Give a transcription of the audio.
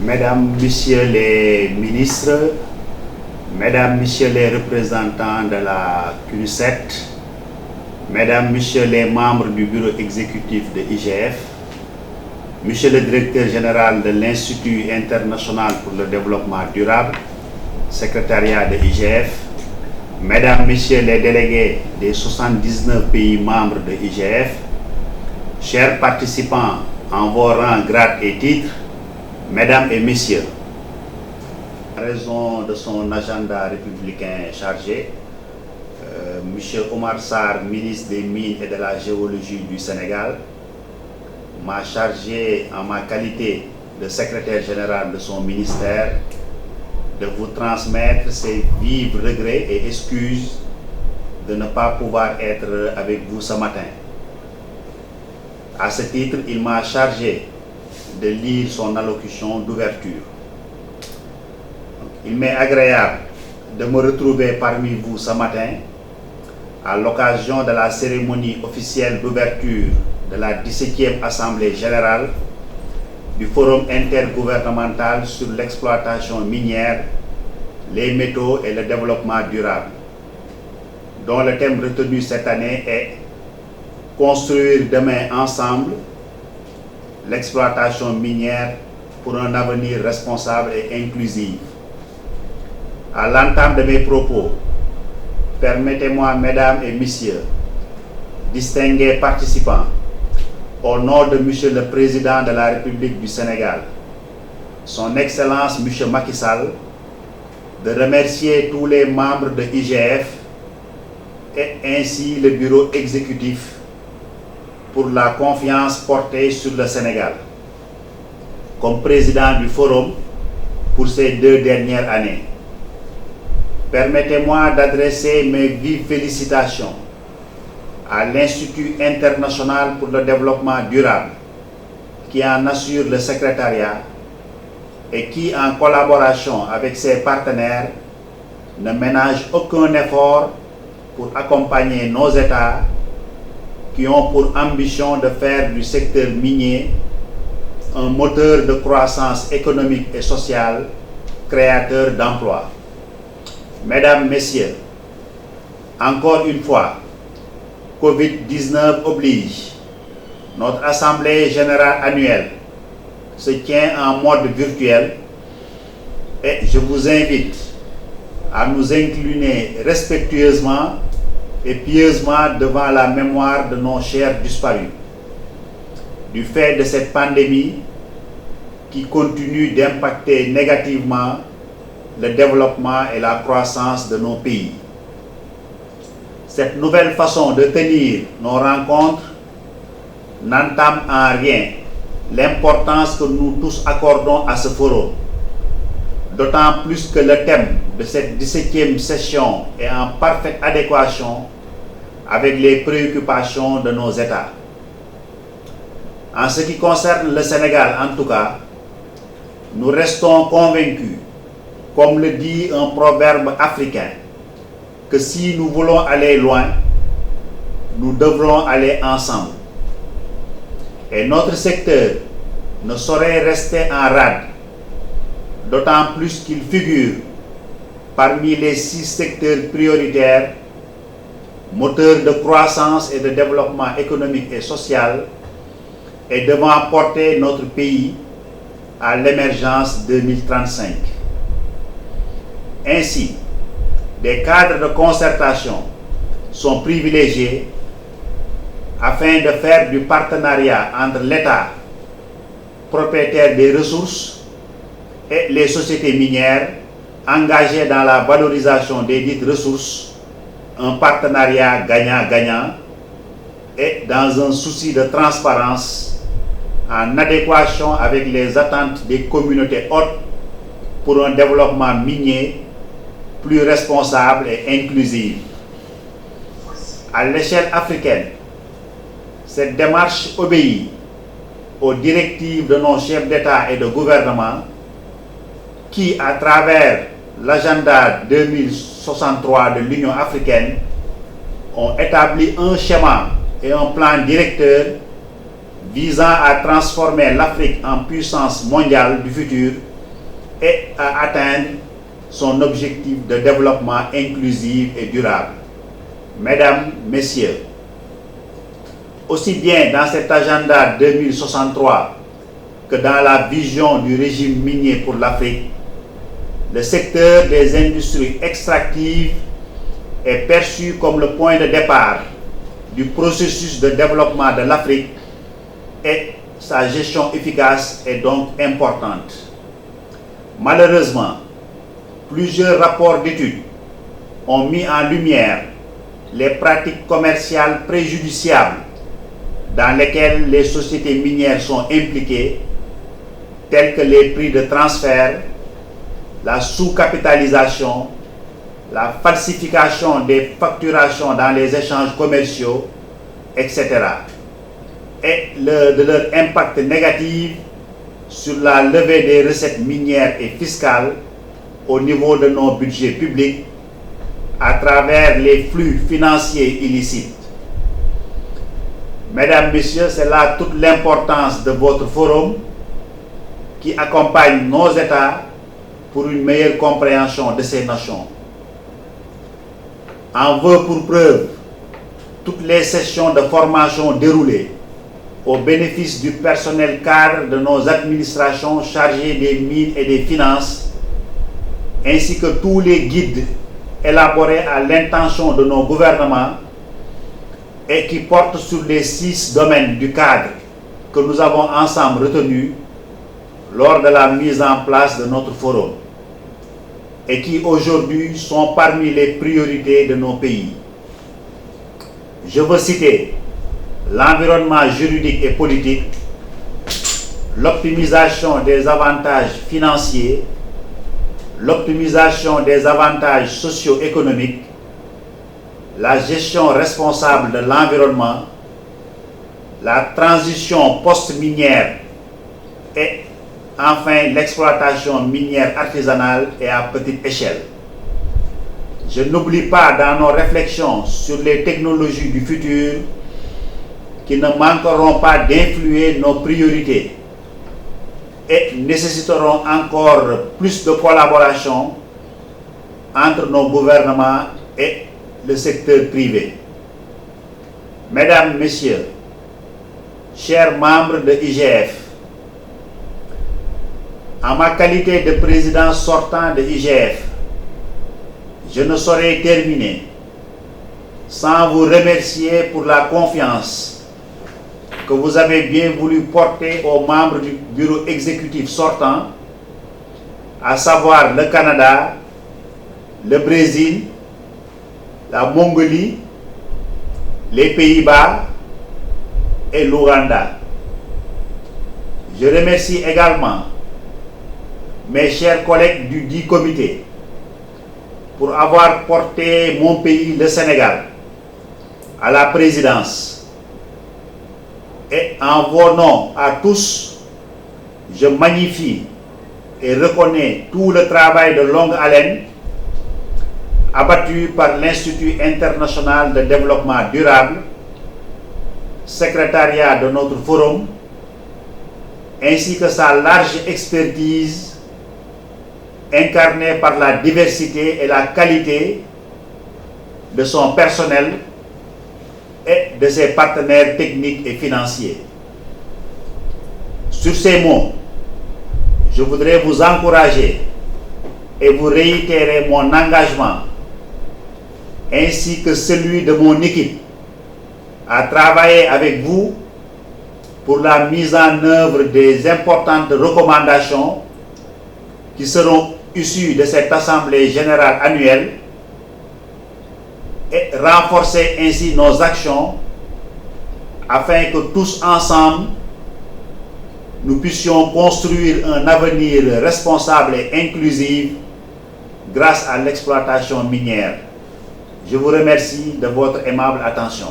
Mesdames, Messieurs les ministres, Mesdames, Messieurs les représentants de la CNUSET, Mesdames, Messieurs les membres du bureau exécutif de l'IGF, Monsieur le directeur général de l'Institut international pour le développement durable, secrétariat de l'IGF, Mesdames, Messieurs les délégués des 79 pays membres de l'IGF, chers participants en vos rangs, grades et titres, Mesdames et Messieurs, en raison de son agenda républicain chargé, M. Omar Sarr, ministre des Mines et de la Géologie du Sénégal, m'a chargé en ma qualité de secrétaire général de son ministère de vous transmettre ses vifs regrets et excuses de ne pas pouvoir être avec vous ce matin. À ce titre, il m'a chargé de lire son allocution d'ouverture. Il m'est agréable de me retrouver parmi vous ce matin à l'occasion de la cérémonie officielle d'ouverture de la 17e Assemblée générale du Forum intergouvernemental sur l'exploitation minière, les métaux et le développement durable, dont le thème retenu cette année est « Construire demain ensemble l'exploitation minière pour un avenir responsable et inclusif ». À l'entame de mes propos, permettez-moi, Mesdames et Messieurs, distingués participants, au nom de Monsieur le Président de la République du Sénégal, Son Excellence M. Macky Sall, de remercier tous les membres de l'IGF et ainsi le bureau exécutif pour la confiance portée sur le Sénégal comme président du Forum pour ces 2 dernières années. Permettez-moi d'adresser mes vives félicitations à l'Institut international pour le développement durable qui en assure le secrétariat et qui, en collaboration avec ses partenaires, ne ménage aucun effort pour accompagner nos États qui ont pour ambition de faire du secteur minier un moteur de croissance économique et sociale, créateur d'emplois. Mesdames, Messieurs, encore une fois, Covid-19 oblige, notre Assemblée générale annuelle se tient en mode virtuel et je vous invite à nous incliner respectueusement et pieusement devant la mémoire de nos chers disparus du fait de cette pandémie qui continue d'impacter négativement le développement et la croissance de nos pays. Cette nouvelle façon de tenir nos rencontres n'entame en rien l'importance que nous tous accordons à ce forum, d'autant plus que le thème de cette 17e session est en parfaite adéquation avec les préoccupations de nos États. En ce qui concerne le Sénégal, en tout cas, nous restons convaincus, comme le dit un proverbe africain, que si nous voulons aller loin, nous devrons aller ensemble. Et notre secteur ne saurait rester en rade, d'autant plus qu'il figure parmi les 6 secteurs prioritaires, moteurs de croissance et de développement économique et social, et devant porter notre pays à l'émergence 2035. Ainsi, des cadres de concertation sont privilégiés afin de faire du partenariat entre l'État, propriétaire des ressources, et les sociétés minières engagées dans la valorisation des dites ressources, un partenariat gagnant-gagnant et dans un souci de transparence en adéquation avec les attentes des communautés hôtes pour un développement minier plus responsable et inclusif. À l'échelle africaine, cette démarche obéit aux directives de nos chefs d'État et de gouvernement qui, à travers l'agenda 2063 de l'Union africaine, ont établi un schéma et un plan directeur visant à transformer l'Afrique en puissance mondiale du futur et à atteindre son objectif de développement inclusif et durable. Mesdames, Messieurs, aussi bien dans cet agenda 2063 que dans la vision du régime minier pour l'Afrique, le secteur des industries extractives est perçu comme le point de départ du processus de développement de l'Afrique et sa gestion efficace est donc importante. Malheureusement, plusieurs rapports d'études ont mis en lumière les pratiques commerciales préjudiciables dans lesquelles les sociétés minières sont impliquées, telles que les prix de transfert, la sous-capitalisation, la falsification des facturations dans les échanges commerciaux, etc. et de leur impact négatif sur la levée des recettes minières et fiscales au niveau de nos budgets publics à travers les flux financiers illicites. Mesdames, Messieurs, c'est là toute l'importance de votre forum qui accompagne nos États pour une meilleure compréhension de ces notions. En veut pour preuve toutes les sessions de formation déroulées au bénéfice du personnel cadre de nos administrations chargées des mines et des finances, ainsi que tous les guides élaborés à l'intention de nos gouvernements et qui portent sur les 6 domaines du cadre que nous avons ensemble retenus lors de la mise en place de notre forum et qui aujourd'hui sont parmi les priorités de nos pays. Je veux citer l'environnement juridique et politique, l'optimisation des avantages financiers, l'optimisation des avantages socio-économiques, la gestion responsable de l'environnement, la transition post-minière et enfin l'exploitation minière artisanale et à petite échelle. Je n'oublie pas dans nos réflexions sur les technologies du futur qui ne manqueront pas d'influer nos priorités et nécessiteront encore plus de collaboration entre nos gouvernements et le secteur privé. Mesdames, Messieurs, chers membres de IGF, en ma qualité de président sortant de IGF, je ne saurais terminer sans vous remercier pour la confiance que vous avez bien voulu porter aux membres du bureau exécutif sortant, à savoir le Canada, le Brésil, la Mongolie, les Pays-Bas et l'Ouganda. Je remercie également mes chers collègues du dit comité pour avoir porté mon pays, le Sénégal, à la présidence. Et en vos noms à tous, je magnifie et reconnais tout le travail de longue haleine abattu par l'Institut international de développement durable, secrétariat de notre forum, ainsi que sa large expertise incarnée par la diversité et la qualité de son personnel et de ses partenaires techniques et financiers. Sur ces mots, je voudrais vous encourager et vous réitérer mon engagement ainsi que celui de mon équipe à travailler avec vous pour la mise en œuvre des importantes recommandations qui seront issues de cette Assemblée générale annuelle et renforcer ainsi nos actions afin que tous ensemble nous puissions construire un avenir responsable et inclusif grâce à l'exploitation minière. Je vous remercie de votre aimable attention.